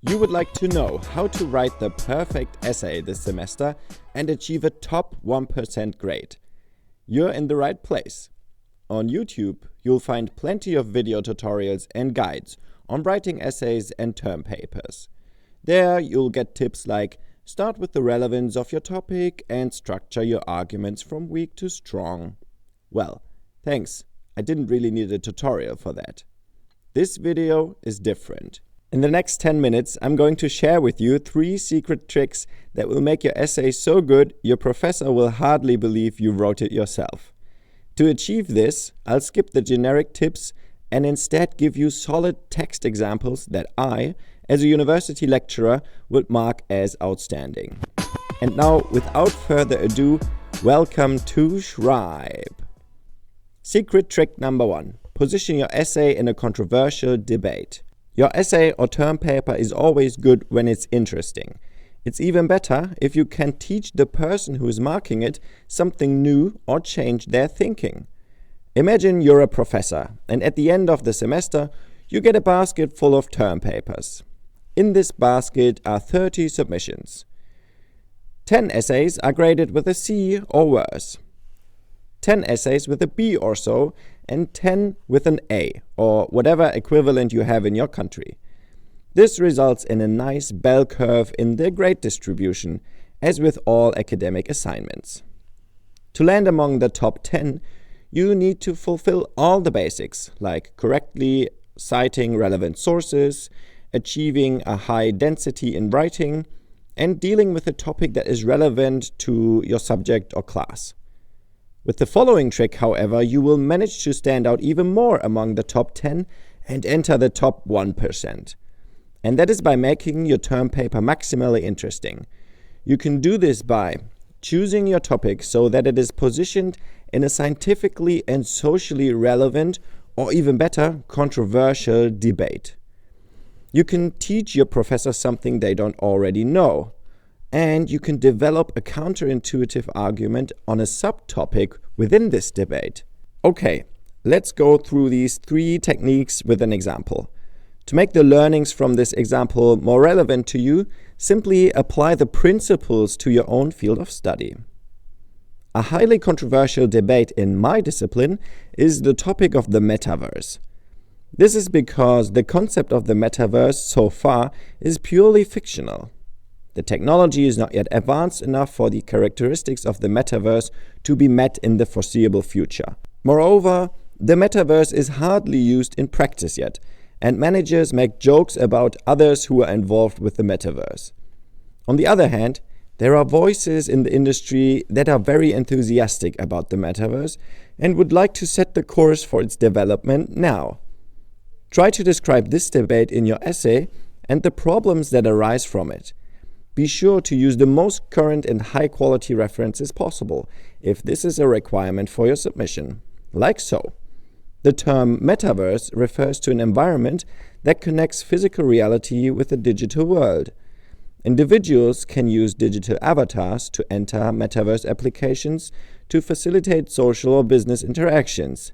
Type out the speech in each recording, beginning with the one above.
You would like to know how to write the perfect essay this semester and achieve a top 1% grade. You're in the right place. On YouTube, you'll find plenty of video tutorials and guides on writing essays and term papers. There, you'll get tips like start with the relevance of your topic and structure your arguments from weak to strong. Well, thanks. I didn't really need a tutorial for that. This video is different. In the next 10 minutes, I'm going to share with you 3 secret tricks that will make your essay so good your professor will hardly believe you wrote it yourself. To achieve this, I'll skip the generic tips and instead give you solid text examples that I, as a university lecturer, would mark as outstanding. And now, without further ado, welcome to Shribe. Secret trick number 1. Position your essay in a controversial debate. Your essay or term paper is always good when it's interesting. It's even better if you can teach the person who is marking it something new or change their thinking. Imagine you're a professor and at the end of the semester you get a basket full of term papers. In this basket are 30 submissions. 10 essays are graded with a C or worse. 10 essays with a B or so, and 10 with an A, or whatever equivalent you have in your country. This results in a nice bell curve in the grade distribution, as with all academic assignments. To land among the top 10, you need to fulfill all the basics, like correctly citing relevant sources, achieving a high density in writing, and dealing with a topic that is relevant to your subject or class. With the following trick, however, you will manage to stand out even more among the top 10 and enter the top 1%. And that is by making your term paper maximally interesting. You can do this by choosing your topic so that it is positioned in a scientifically and socially relevant, or even better, controversial debate. You can teach your professor something they don't already know. And you can develop a counterintuitive argument on a subtopic within this debate. Okay, let's go through these 3 techniques with an example. To make the learnings from this example more relevant to you, simply apply the principles to your own field of study. A highly controversial debate in my discipline is the topic of the metaverse. This is because the concept of the metaverse so far is purely fictional. The technology is not yet advanced enough for the characteristics of the metaverse to be met in the foreseeable future. Moreover, the metaverse is hardly used in practice yet, and managers make jokes about others who are involved with the metaverse. On the other hand, there are voices in the industry that are very enthusiastic about the metaverse and would like to set the course for its development now. Try to describe this debate in your essay and the problems that arise from it. Be sure to use the most current and high-quality references possible, if this is a requirement for your submission. Like so. The term metaverse refers to an environment that connects physical reality with the digital world. Individuals can use digital avatars to enter metaverse applications to facilitate social or business interactions.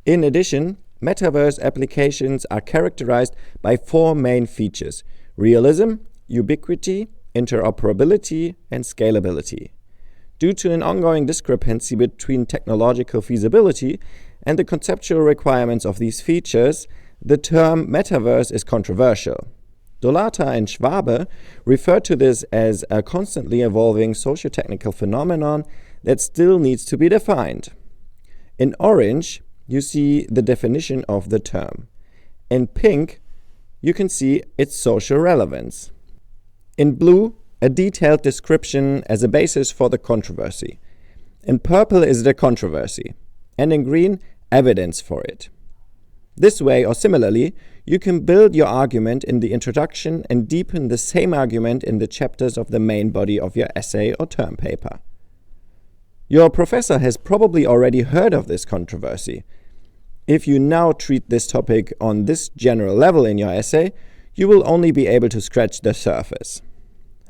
In addition, metaverse applications are characterized by 4 main features: realism, ubiquity, interoperability, and scalability. Due to an ongoing discrepancy between technological feasibility and the conceptual requirements of these features, the term metaverse is controversial. Dolata and Schwabe refer to this as a constantly evolving socio-technical phenomenon that still needs to be defined. In orange, you see the definition of the term. In pink, you can see its social relevance. In blue, a detailed description as a basis for the controversy. In purple is the controversy, and in green, evidence for it. This way, or similarly, you can build your argument in the introduction and deepen the same argument in the chapters of the main body of your essay or term paper. Your professor has probably already heard of this controversy. If you now treat this topic on this general level in your essay, you will only be able to scratch the surface.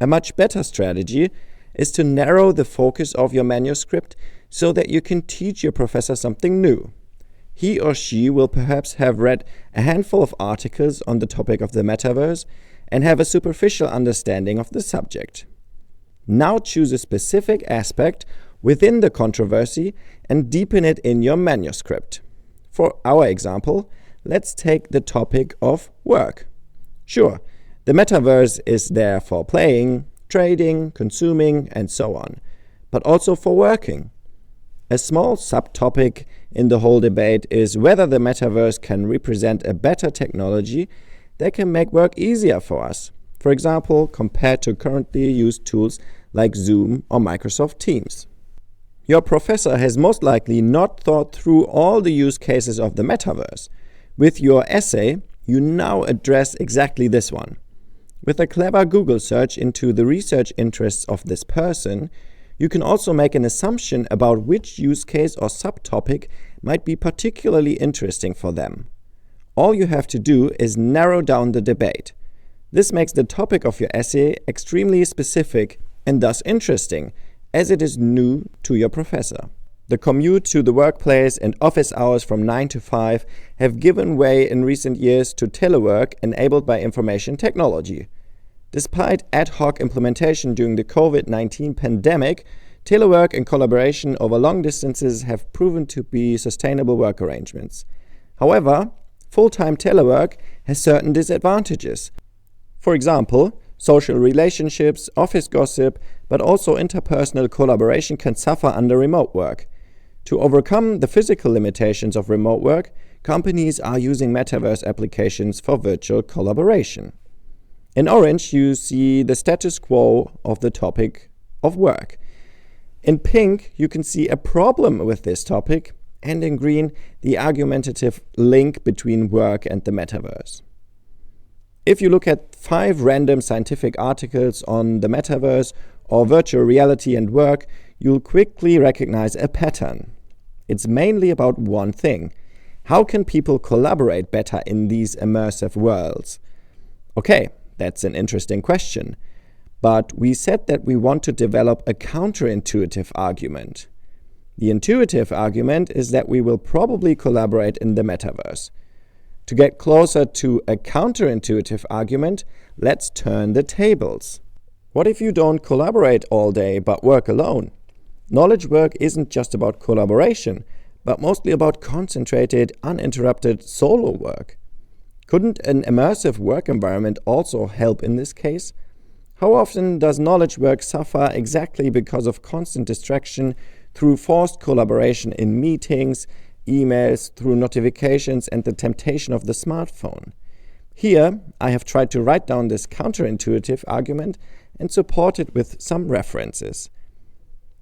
A much better strategy is to narrow the focus of your manuscript so that you can teach your professor something new. He or she will perhaps have read a handful of articles on the topic of the metaverse and have a superficial understanding of the subject. Now choose a specific aspect within the controversy and deepen it in your manuscript. For our example, let's take the topic of work. Sure, the metaverse is there for playing, trading, consuming, and so on, but also for working. A small subtopic in the whole debate is whether the metaverse can represent a better technology that can make work easier for us. For example, compared to currently used tools like Zoom or Microsoft Teams. Your professor has most likely not thought through all the use cases of the metaverse. With your essay, you now address exactly this one. With a clever Google search into the research interests of this person, you can also make an assumption about which use case or subtopic might be particularly interesting for them. All you have to do is narrow down the debate. This makes the topic of your essay extremely specific and thus interesting, as it is new to your professor. The commute to the workplace and office hours from 9 to 5 have given way in recent years to telework enabled by information technology. Despite ad hoc implementation during the COVID-19 pandemic, telework and collaboration over long distances have proven to be sustainable work arrangements. However, full-time telework has certain disadvantages. For example, social relationships, office gossip, but also interpersonal collaboration can suffer under remote work. To overcome the physical limitations of remote work, companies are using metaverse applications for virtual collaboration. In orange, you see the status quo of the topic of work. In pink, you can see a problem with this topic, and in green, the argumentative link between work and the metaverse. If you look at 5 random scientific articles on the metaverse or virtual reality and work, you'll quickly recognize a pattern. It's mainly about one thing. How can people collaborate better in these immersive worlds? Okay, that's an interesting question. But we said that we want to develop a counterintuitive argument. The intuitive argument is that we will probably collaborate in the metaverse. To get closer to a counterintuitive argument, let's turn the tables. What if you don't collaborate all day but work alone? Knowledge work isn't just about collaboration, but mostly about concentrated, uninterrupted solo work. Couldn't an immersive work environment also help in this case? How often does knowledge work suffer exactly because of constant distraction through forced collaboration in meetings, emails, through notifications, and the temptation of the smartphone? Here, I have tried to write down this counterintuitive argument and support it with some references.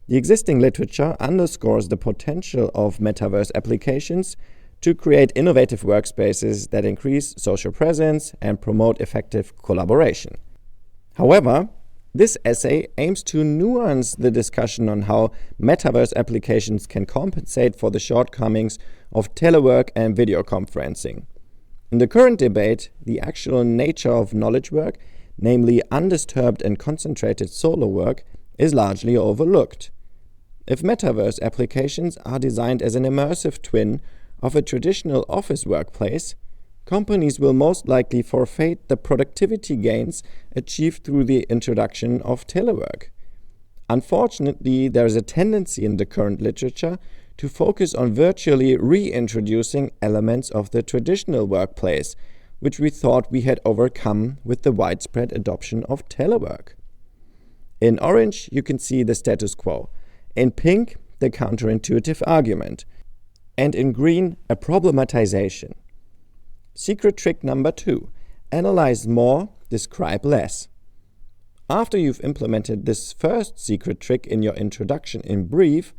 The existing literature underscores the potential of metaverse applications to create innovative workspaces that increase social presence and promote effective collaboration. However, this essay aims to nuance the discussion on how metaverse applications can compensate for the shortcomings of telework and video conferencing. In the current debate, the actual nature of knowledge work, namely undisturbed and concentrated solo work, is largely overlooked. If metaverse applications are designed as an immersive twin of a traditional office workplace, companies will most likely forfeit the productivity gains achieved through the introduction of telework. Unfortunately, there is a tendency in the current literature to focus on virtually reintroducing elements of the traditional workplace, which we thought we had overcome with the widespread adoption of telework. In orange, you can see the status quo. In pink, the counterintuitive argument. And in green, a problematization. Secret trick number 2. Analyze more, describe less. After you've implemented this first secret trick in your introduction in brief,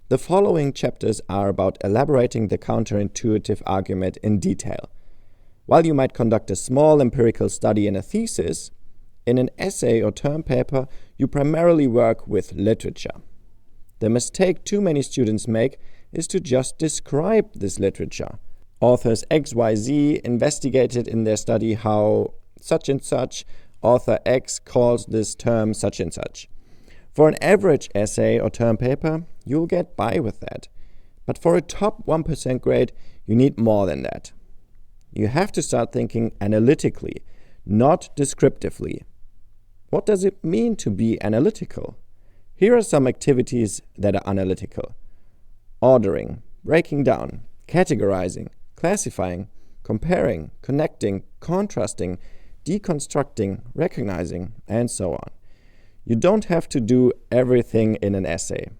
the following chapters are about elaborating the counterintuitive argument in detail. While you might conduct a small empirical study in a thesis, in an essay or term paper, you primarily work with literature. The mistake too many students make is to just describe this literature. Authors XYZ investigated in their study how such and such, author X calls this term such and such. For an average essay or term paper, you'll get by with that. But for a top 1% grade, you need more than that. You have to start thinking analytically not descriptively. What does it mean to be analytical? Here are some activities that are analytical: ordering, breaking down, categorizing, classifying, comparing, connecting, contrasting, deconstructing, recognizing, and so on. You don't have to do everything in an essay.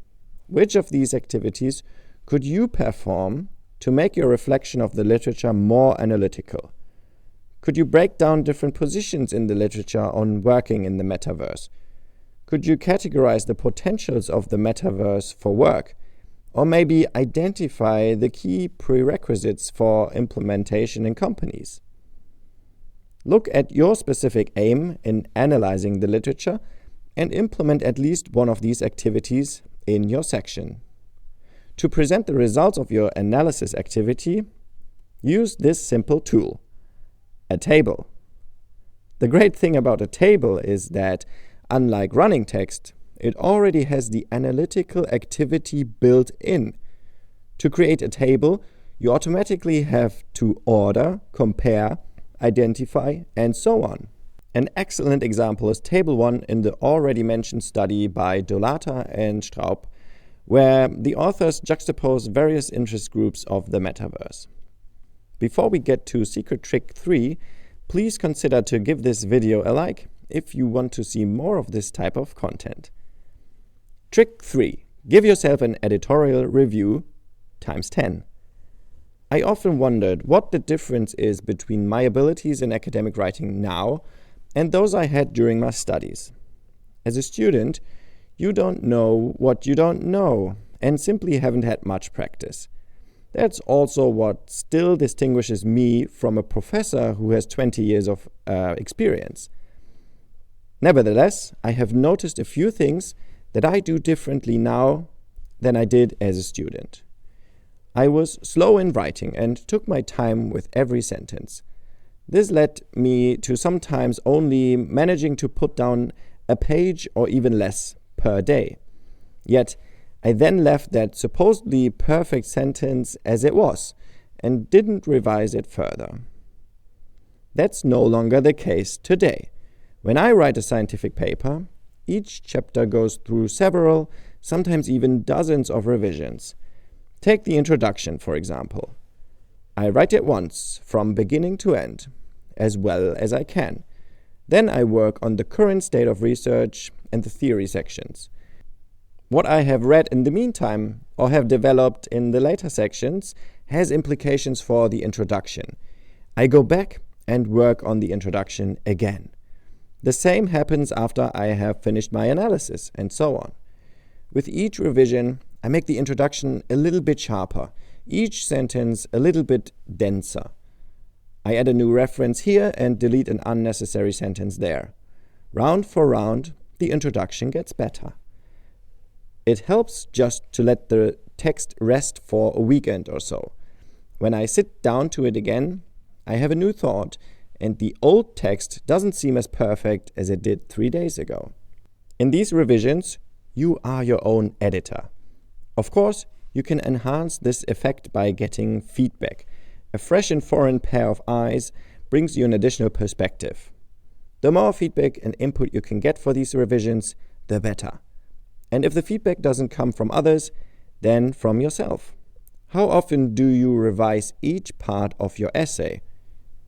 Which of these activities could you perform to make your reflection of the literature more analytical? Could you break down different positions in the literature on working in the metaverse? Could you categorize the potentials of the metaverse for work? Or maybe identify the key prerequisites for implementation in companies? Look at your specific aim in analyzing the literature and implement at least one of these activities in your section. To present the results of your analysis activity, use this simple tool: a table. The great thing about a table is that, unlike running text, it already has the analytical activity built in. To create a table, you automatically have to order, compare, identify, and so on. An excellent example is Table 1 in the already mentioned study by Dolata and Straub, where the authors juxtapose various interest groups of the metaverse. Before we get to secret trick 3, please consider to give this video a like if you want to see more of this type of content. Trick 3. Give yourself an editorial review times 10. I often wondered what the difference is between my abilities in academic writing now and those I had during my studies. As a student, you don't know what you don't know and simply haven't had much practice. That's also what still distinguishes me from a professor who has 20 years of experience. Nevertheless, I have noticed a few things that I do differently now than I did as a student. I was slow in writing and took my time with every sentence. This led me to sometimes only managing to put down a page or even less per day. Yet, I then left that supposedly perfect sentence as it was and didn't revise it further. That's no longer the case today. When I write a scientific paper, each chapter goes through several, sometimes even dozens of revisions. Take the introduction, for example. I write it once, from beginning to end, as well as I can. Then I work on the current state of research and the theory sections. What I have read in the meantime, or have developed in the later sections, has implications for the introduction. I go back and work on the introduction again. The same happens after I have finished my analysis, and so on. With each revision, I make the introduction a little bit sharper, each sentence a little bit denser. I add a new reference here and delete an unnecessary sentence there. Round for round, the introduction gets better. It helps just to let the text rest for a weekend or so. When I sit down to it again, I have a new thought, and the old text doesn't seem as perfect as it did 3 days ago. In these revisions, you are your own editor. Of course, you can enhance this effect by getting feedback. A fresh and foreign pair of eyes brings you an additional perspective. The more feedback and input you can get for these revisions, the better. And if the feedback doesn't come from others, then from yourself. How often do you revise each part of your essay?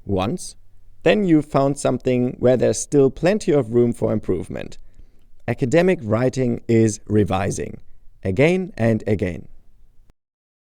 Once? Then you found something where there's still plenty of room for improvement. Academic writing is revising, again and again.